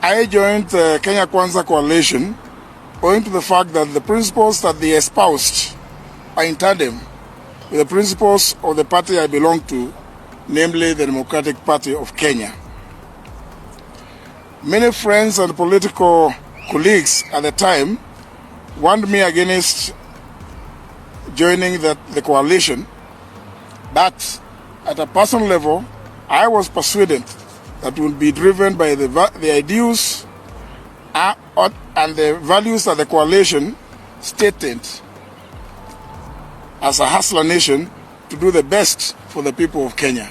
I joined the Kenya Kwanza coalition owing to the fact that the principles that they espoused are in tandem with the principles of the party I belong to, namely the Democratic Party of Kenya. Many friends and political colleagues at the time warned me against joining the coalition, but at a personal level, I was persuaded that would be driven by the ideals and the values that the coalition stated as a hustler nation to do the best for the people of Kenya.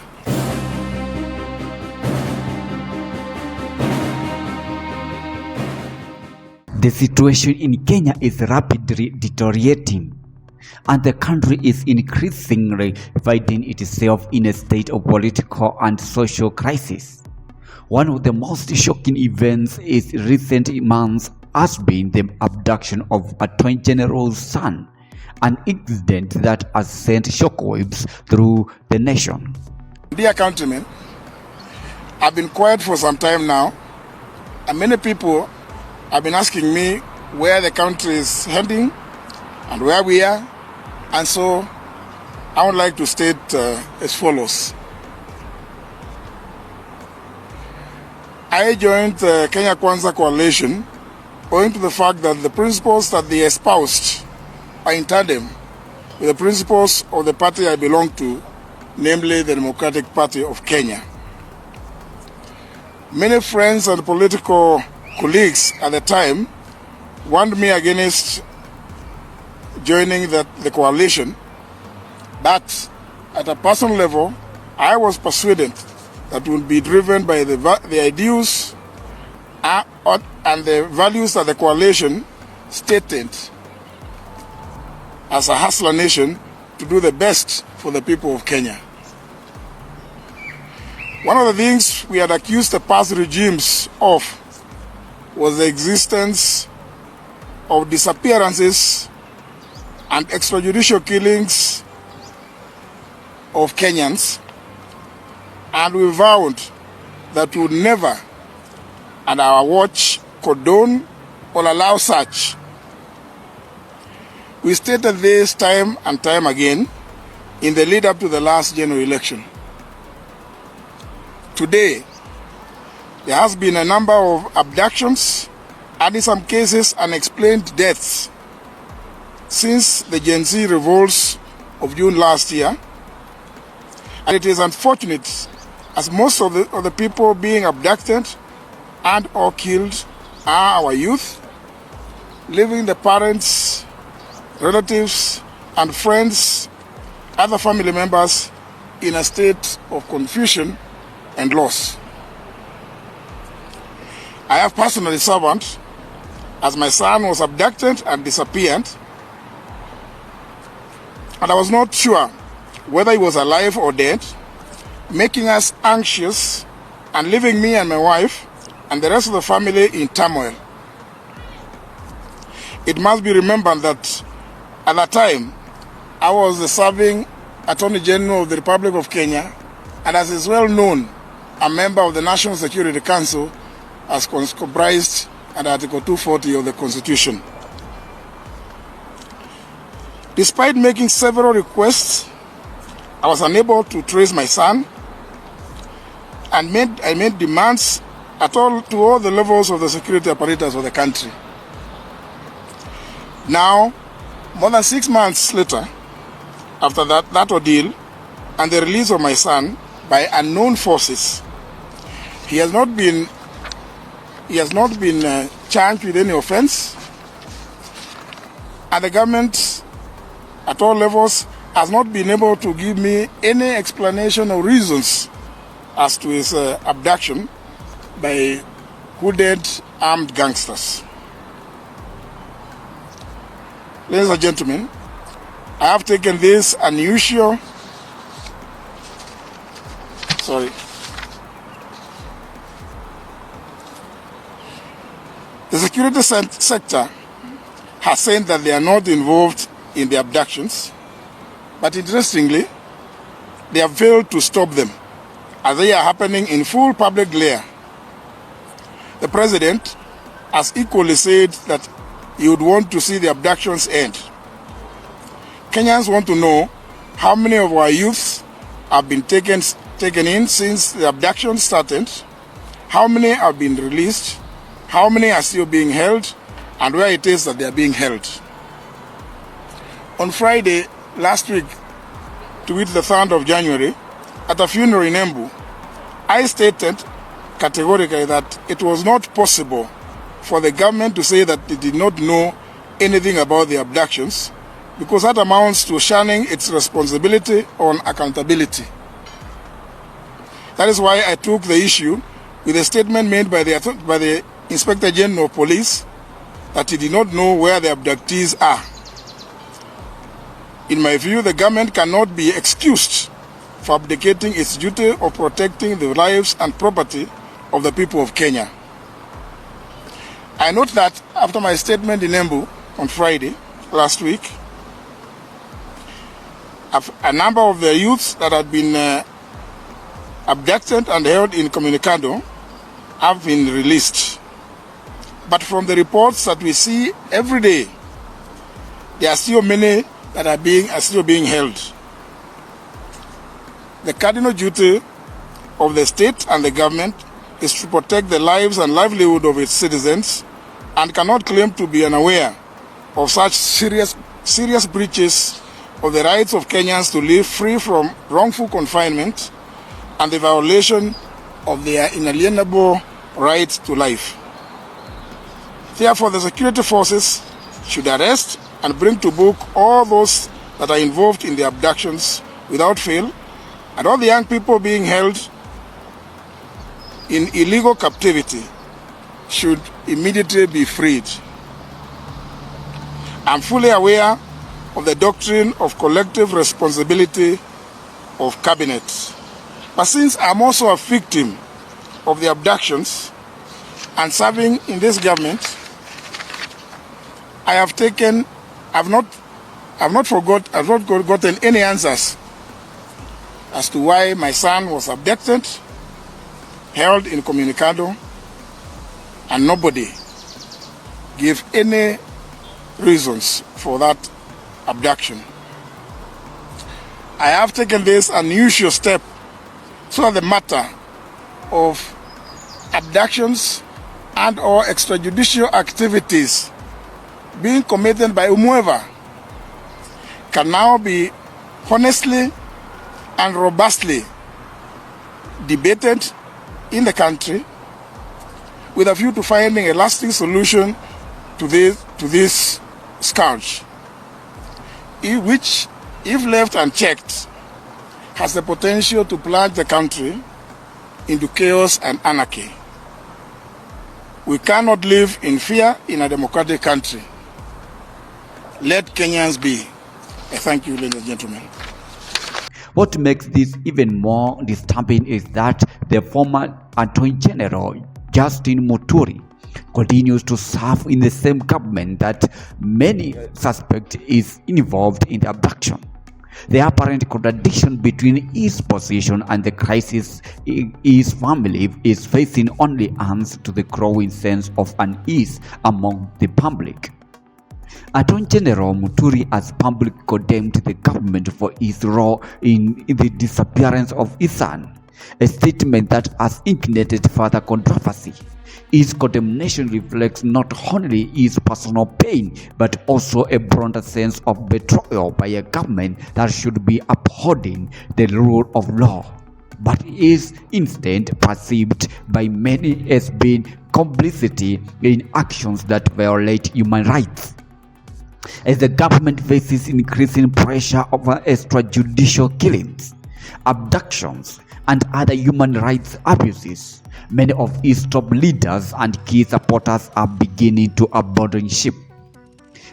The situation in Kenya is rapidly deteriorating, and the country is increasingly finding itself in a state of political and social crisis. One of the most shocking events in recent months has been the abduction of Attorney General's son, an incident that has sent shockwaves through the nation. Dear countrymen, I've been quiet for some time now, and many people have been asking me where the country is heading and where we are, and so I would like to state as follows. I joined the Kenya Kwanza coalition owing to the fact that the principles that they espoused are in tandem with the principles of the party I belong to, namely the Democratic Party of Kenya. Many friends and political colleagues at the time warned me against joining the coalition, but at a personal level, I was persuaded that would be driven by the ideals and the values that the coalition stated as a hustler nation to do the best for the people of Kenya. One of the things we had accused the past regimes of was the existence of disappearances and extrajudicial killings of Kenyans, and we vowed that we would never, at our watch, condone or allow such. We stated this time and time again in the lead up to the last general election. Today, there has been a number of abductions and in some cases unexplained deaths since the Gen Z revolts of June last year. And it is unfortunate as most of the people being abducted and or killed are our youth, leaving the parents, relatives, and friends, other family members in a state of confusion and loss. I have personally served as my son was abducted and disappeared, and I was not sure whether he was alive or dead, making us anxious and leaving me and my wife and the rest of the family in turmoil. It must be remembered that at that time, I was the serving Attorney General of the Republic of Kenya, and as is well known, a member of the National Security Council as comprised under Article 240 of the Constitution. Despite making several requests, I was unable to trace my son, and I made demands to all the levels of the security apparatus of the country. Now, more than 6 months later, after that ordeal and the release of my son by unknown forces, he has not been charged with any offense, and the government at all levels has not been able to give me any explanation or reasons as to his abduction by hooded armed gangsters. Ladies and gentlemen, I have taken this unusual, The security sector has said that they are not involved in the abductions, but interestingly, they have failed to stop them as they are happening in full public glare. The president has equally said that he would want to see the abductions end. Kenyans want to know how many of our youths have been taken in since the abduction started, how many have been released, how many are still being held, and where it is that they are being held. On Friday last week, to wit the 3rd of January, at a funeral in Embu, I stated categorically that it was not possible for the government to say that they did not know anything about the abductions, because that amounts to shunning its responsibility on accountability. That is why I took the issue with a statement made by the Inspector General of Police that he did not know where the abductees are. In my view, the government cannot be excused for abdicating its duty of protecting the lives and property of the people of Kenya. I note that after my statement in Embu on Friday last week, a number of the youths that had been abducted and held in Communicado have been released. But from the reports that we see every day, there are still many that are still being held. The cardinal duty of the state and the government is to protect the lives and livelihood of its citizens, and cannot claim to be unaware of such serious breaches of the rights of Kenyans to live free from wrongful confinement and the violation of their inalienable right to life. Therefore, the security forces should arrest and bring to book all those that are involved in the abductions without fail, and all the young people being held in illegal captivity should immediately be freed. I'm fully aware of the doctrine of collective responsibility of cabinets. But since I'm also a victim of the abductions and serving in this government, I've not gotten any answers as to why my son was abducted, held in Communicado, and nobody gave any reasons for that abduction. I have taken this unusual step so that the matter of abductions and or extrajudicial activities being committed by whomever can now be honestly and robustly debated in the country with a view to finding a lasting solution to this scourge, which, if left unchecked, has the potential to plunge the country into chaos and anarchy. We cannot live in fear in a democratic country. Let Kenyans be. I thank you, ladies and gentlemen. What makes this even more disturbing is that the former Attorney General, Justin Muturi, continues to serve in the same government that many suspect is involved in the abduction. The apparent contradiction between his position and the crisis his family is facing only adds to the growing sense of unease among the public. Attorney General Muturi has publicly condemned the government for its role in the disappearance of his son, a statement that has ignited further controversy. His condemnation reflects not only his personal pain but also a broader sense of betrayal by a government that should be upholding the rule of law, but is instead perceived by many as being complicity in actions that violate human rights. As the government faces increasing pressure over extrajudicial killings, abductions, and other human rights abuses, many of its top leaders and key supporters are beginning to abandon ship.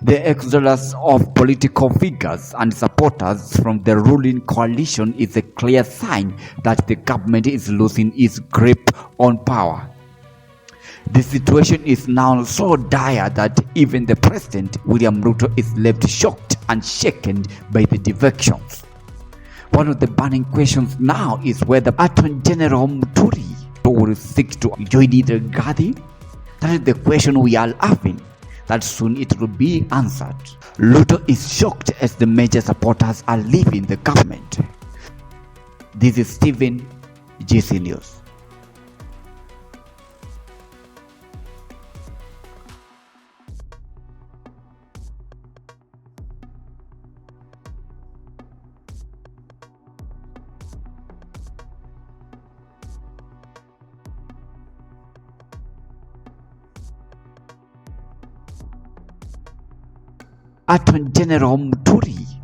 The exodus of political figures and supporters from the ruling coalition is a clear sign that the government is losing its grip on power. The situation is now so dire that even the President, William RUTO, is left shocked and shaken by the defections. One of the burning questions now is whether Attorney General Muturi will seek to join Rigathi That is the question we are having, that soon it will be answered. RUTO is shocked as the major supporters are leaving the government. This is Stephen, GC News. Attorney General Muturi